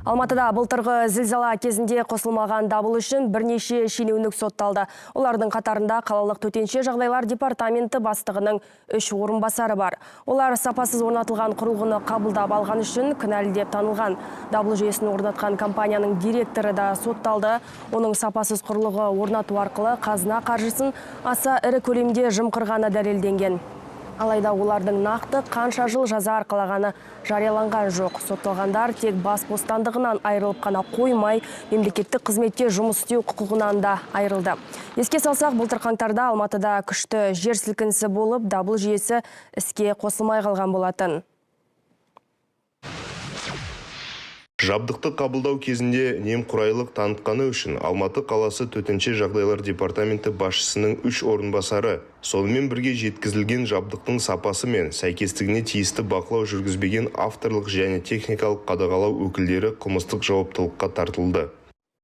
Алматыда былтырғы зілзала кезінде қосылмаған дабыл үшін бірнеше шенеунік сотталды. Олардың қатарында қалалық төтенше жағдайлар департаменті бастығының 3 орынбасары бар. Олар сапасыз орнатылған құрылғыны қабылдап алған үшін кінәлі деп танылған. Дабыл жүйесін орнатқан компанияның директоры да сотталды. Оның сапасыз құрылғы орнату арқылы қазына қаржысын аса ірі көлемде жымқырғаны дәлелденген. Алайда олардың нақты қанша жыл жаза арқалағаны жарияланған жоқ. Сотталғандар тек бас бостандығынан айырылып қана қоймай, мемлекеттік қызметте жұмыс істеу құқығынан да айырылды. Еске салсақ, былтыр қаңтарда Алматыда күшті жер сілкінісі болып, дабыл жүйесі іске қосылмай қалған болатын. Жабдықты қабылдау кезінде немқұрайлық танытқаны үшін Алматы қаласы төтенше жағдайлар департаменті басшысының 3 орынбасары, сонымен бірге жеткізілген жабдықтың сапасы мен сәйкестігіне тиісті бақылау жүргізбеген авторлық және техникалық қадағалау өкілдері қылмыстық жауаптылыққа тартылды.